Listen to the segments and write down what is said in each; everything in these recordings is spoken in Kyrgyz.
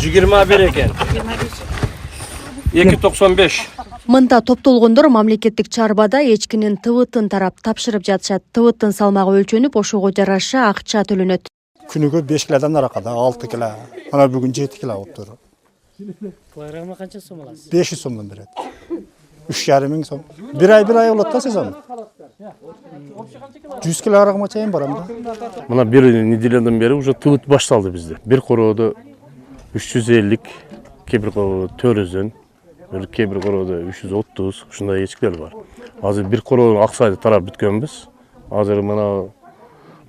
21 экен. 2.95. Мында топтолгондор мамлекеттик чарбада эчкинин ТВТын тарап тапшырып жатышат. ТВТын салмагы өлчөнүп, ошого жараша акча төлөнөт. Күнүгө 5 килодан аракада 6 кило. Ана бүгүн 7 кило болуптур. Килограмма канча сом аласыз? 500 сомдон берет. 3,5 миң сом. Bir ay болот да сезон. 100 килограммга чейин барам да. Мына бир неделядан бери уже ТВТ башталды бизде. Бир короодо 350, кээ-бир короодо 400, кээ-бир короодо 330, ушундай эчкилер бар. Азыр бир короодон аксайды тарап бүткөнбүз. Азыр мына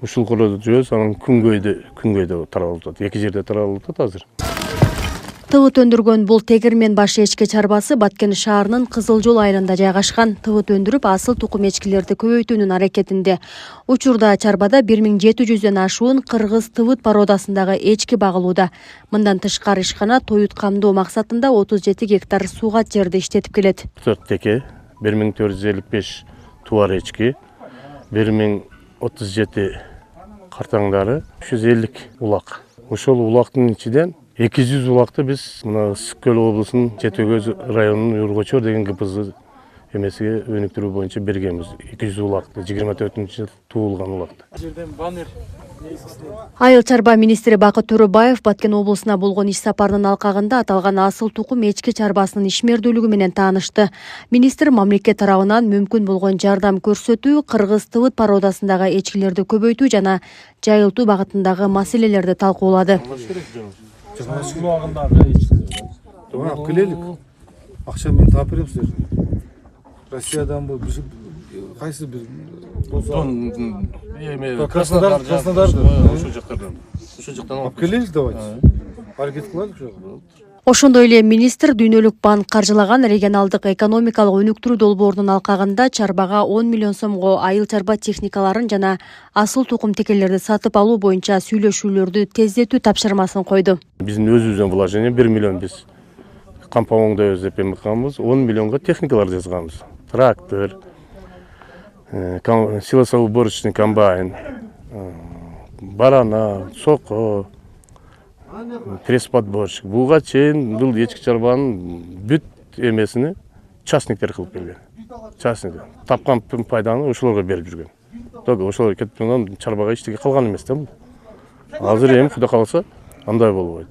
ушул короодо жүрөбүз, анан күнгөйдө таралып атат. Эки жерде таралып атат азыр. ТВТ өндүргөн бул тегирмен баш эчки чарбасы Баткен шаарынын Кызыл Жол айылында жайгашкан. ТВТ өндүрүп, асыл тукум эчкилерди көбөйтүүнүн аракетинде. Учурда чарбада 1700дөн ашуун кыргыз ТВТ породасындагы эчки багылууда. Мындан тышкары ишкана тоют камдоо максатында 37 гектар суугат жерди иштетип келет. 4 теке, 1455 туар эчки, 1037 картаңдары, 350 улак. Ошол улактын ичинен 200 улакты биз мына Ысык-Көл облусунун Жетөгөз районунун Ургочор деген КПЗ эмесиге өнүктүрүү боюнча бергенбиз. 200 улакты, 24-жыл туулган улакты. Айыл чарба министри Бакыт Төрөбаев Баткен облусуна болгон иш сапарынын алкагында аталган асыл тукум эчки чарбасынын ишмердүүлүгү менен таанышты. Министр мамлекет тарабынан мүмкүн болгон жардам көрсөтүү, кыргыз ТВТ породасындагы эчкилерди көбөйтүү жана жайылтуу багытындагы маселелерди талкуулады. Алып келелик. Акча мен таап берем силерге. Россиядан бул кайсы бир Краснодар ошол жактан алып келелик давайте. Аракет кылайлык ошого. Ошондой эле министр Дүйнөлүк банк каржылаган регионалдык экономикалык өнүктүрүү долбоорунун алкагында чарбага 10 миллион сомго айыл чарба техникаларын жана асыл тукум текелерди сатып алуу боюнча сүйлөшүүлөрдү тездетүү тапшырмасын койду. Биздин өзүбүздөн вложение 1 миллион биз кампауңда өздөп эмканбыз, 10 миллионго техникалар жазганбыз. Трактор, силосоуборочный комбайн, барана, соко, пресс-подборщик. Буга чейин бул эчки чарбанын бүт эмесини частниктер кылып келген. Частниктер тапкан пайданы ошолорго берип жүргөн. Только ошолор кетип турган чарбага эчтеке калган эмес да бул. Азыр эми Кудай кааласа андай болбойт.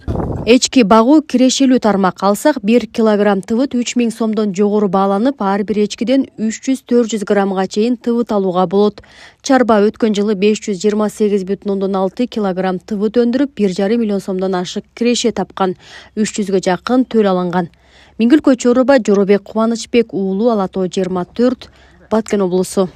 Эчки багуу кирешелүү тармак алсак 1 килограмм ТВТ 3000 сомдон жогору бааланып, ар бир эчкиден 300-400 граммга чейин ТВТ алууга болот. Чарба өткөн жылы 528,6 килограмм ТВТ өндүрүп, 1,5 миллион сомдон ашык киреше тапкан, 300га жакын төл алынган. Миңгүл Көчөрова, Жоробек Кубанычбек уулу, Ала Тоо 24, Баткен облусу.